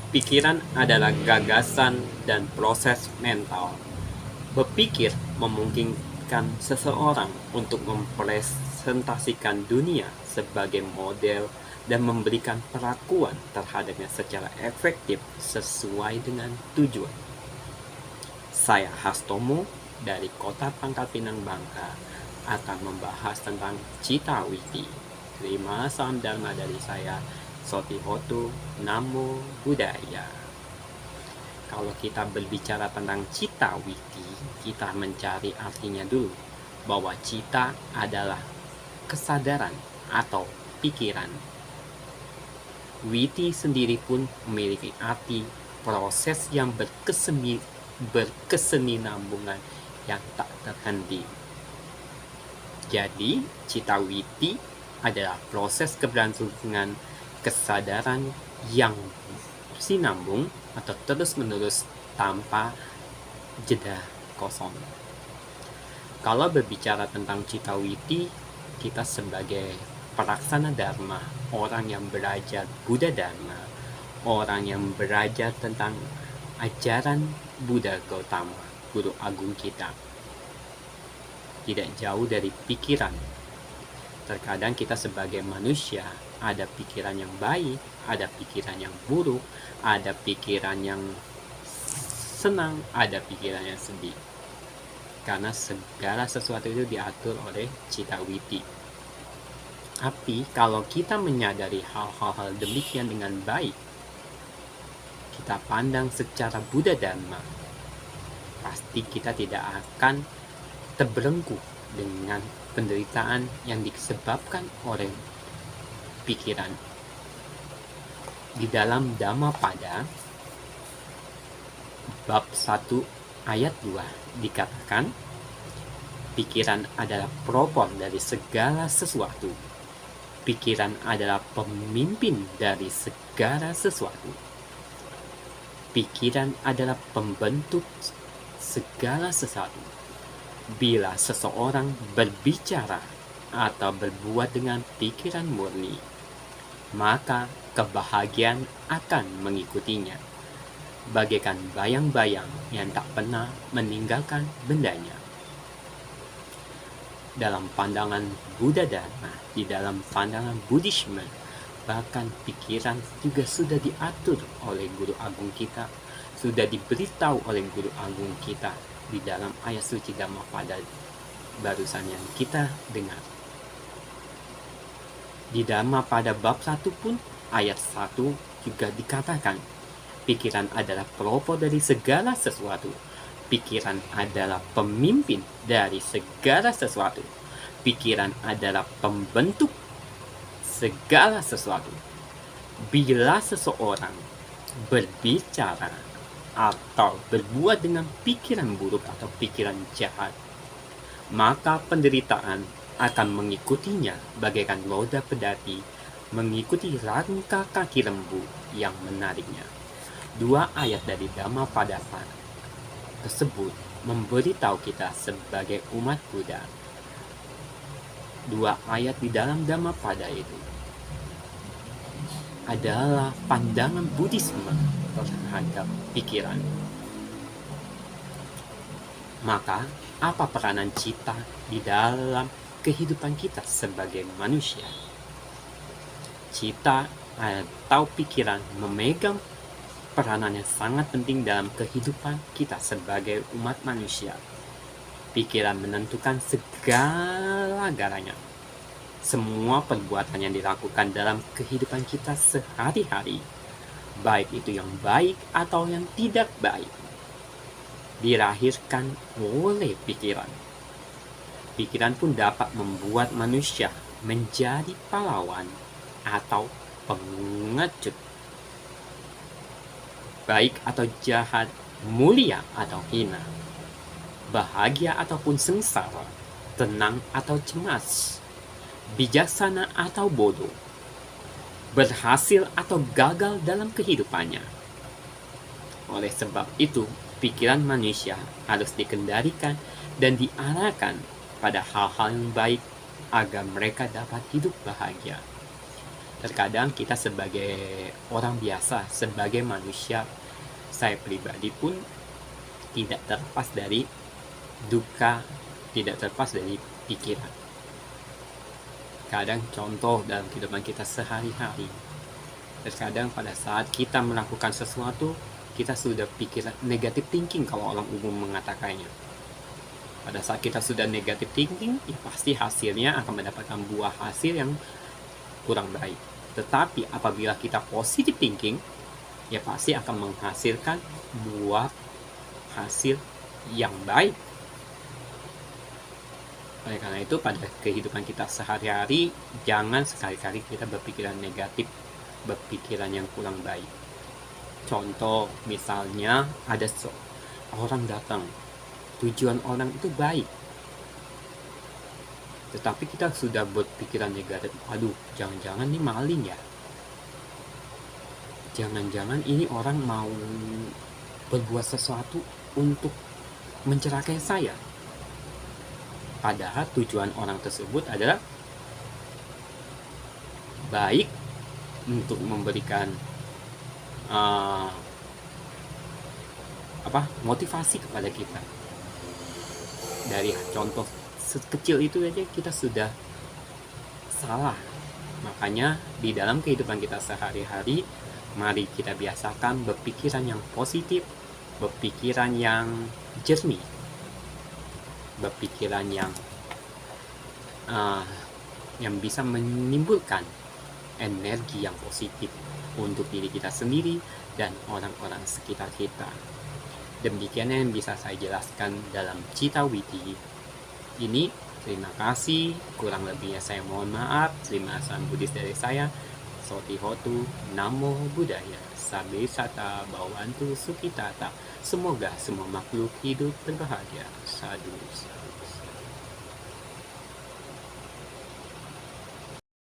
Pikiran adalah gagasan dan proses mental. Berpikir memungkinkan seseorang untuk mempresentasikan dunia sebagai model dan memberikan perlakuan terhadapnya secara efektif sesuai dengan tujuan. Saya Hastomo dari Kota Pangkal Pinang Bangka akan membahas tentang Cita Witi. Terima salam dharma dari saya, Sotihotu Namo Buddhaya. Kalau kita berbicara tentang Cita Witi, kita mencari artinya dulu, bahwa cita adalah kesadaran atau pikiran. Witi sendiri pun memiliki arti proses yang berkesinambungan yang tak terhenti. Jadi, cita witi adalah proses keberlangsungan kesadaran yang sinambung atau terus-menerus tanpa jeda kosong. Kalau berbicara tentang cita witi, kita sebagai pelaksana dharma, orang yang belajar Buddha Dharma, orang yang belajar tentang ajaran Buddha Gautama, guru agung kita, tidak jauh dari pikiran. Terkadang kita sebagai manusia ada pikiran yang baik, ada pikiran yang buruk, ada pikiran yang senang, ada pikiran yang sedih. Karena segala sesuatu itu diatur oleh cita witi. Tapi kalau kita menyadari hal-hal demikian dengan baik, kita pandang secara Buddha Dharma, pasti kita tidak akan terbelenggu dengan penderitaan yang disebabkan oleh pikiran. Di dalam Dhammapada bab 1 ayat 2 dikatakan, pikiran adalah pelopor dari segala sesuatu. Pikiran adalah pemimpin dari segala sesuatu. Pikiran adalah pembentuk segala sesuatu. Bila seseorang berbicara atau berbuat dengan pikiran murni, maka kebahagiaan akan mengikutinya, bagaikan bayang-bayang yang tak pernah meninggalkan bendanya. Dalam pandangan Buddha Dharma, di dalam pandangan Buddhisme, bahkan pikiran juga sudah diatur oleh guru agung kita, sudah diberitahu oleh guru agung kita di dalam ayat suci Dhammapada barusan yang kita dengar. Di Dhammapada bab 1 pun ayat 1 juga dikatakan, pikiran adalah pelopor dari segala sesuatu. Pikiran adalah pemimpin dari segala sesuatu. Pikiran adalah pembentuk segala sesuatu. Bila seseorang berbicara atau berbuat dengan pikiran buruk atau pikiran jahat, maka penderitaan akan mengikutinya bagaikan roda pedati mengikuti rangka kaki lembu yang menariknya. 2 ayat dari Dhammapada tersebut memberitahu kita sebagai umat Buddha. 2 ayat di dalam Dhammapada itu adalah pandangan Buddhisme terhadap pikiran. Maka, apa peranan cita di dalam kehidupan kita sebagai manusia? Cita atau pikiran memegang peranan yang sangat penting dalam kehidupan kita sebagai umat manusia. Pikiran menentukan segala-galanya. Semua perbuatan yang dilakukan dalam kehidupan kita sehari-hari, baik itu yang baik atau yang tidak baik, dilahirkan oleh pikiran. Pikiran pun dapat membuat manusia menjadi pahlawan atau pengecut, baik atau jahat, mulia atau hina, bahagia ataupun sengsara, tenang atau cemas, bijaksana atau bodoh, berhasil atau gagal dalam kehidupannya. Oleh sebab itu, pikiran manusia harus dikendalikan dan diarahkan pada hal-hal yang baik agar mereka dapat hidup bahagia. Terkadang kita sebagai orang biasa, sebagai manusia, saya pribadi pun tidak terlepas dari duka, tidak terlepas dari pikiran. Kadang contoh dalam kehidupan kita sehari-hari, terkadang pada saat kita melakukan sesuatu, kita sudah pikiran negatif thinking kalau orang umum mengatakannya. Pada saat kita sudah negatif thinking, ya pasti hasilnya akan mendapatkan buah hasil yang kurang baik. Tetapi apabila kita positive thinking, ya pasti akan menghasilkan buah hasil yang baik. Oleh karena itu, pada kehidupan kita sehari-hari, jangan sekali-kali kita berpikiran negatif, berpikiran yang kurang baik. Contoh, misalnya ada orang datang, tujuan orang itu baik, tetapi kita sudah berpikiran negatif, aduh, jangan-jangan ini maling ya, jangan-jangan ini orang mau berbuat sesuatu untuk mencelakai saya. Padahal tujuan orang tersebut adalah baik untuk memberikan motivasi kepada kita. Dari contoh sekecil itu aja kita sudah salah. Makanya di dalam kehidupan kita sehari-hari, mari kita biasakan berpikiran yang positif, berpikiran yang jernih, berpikiran yang bisa menimbulkan energi yang positif untuk diri kita sendiri dan orang-orang sekitar kita. Demikian yang bisa saya jelaskan dalam Cita Witi ini. Terima kasih, kurang lebihnya saya mohon maaf. Terima kasih Buddhis dari saya. Sotihotu, Namo Buddhaya, Sabe Sata, Bawantu Sukitata. Semoga semua makhluk hidup berbahagia. Sadhu, sadhu.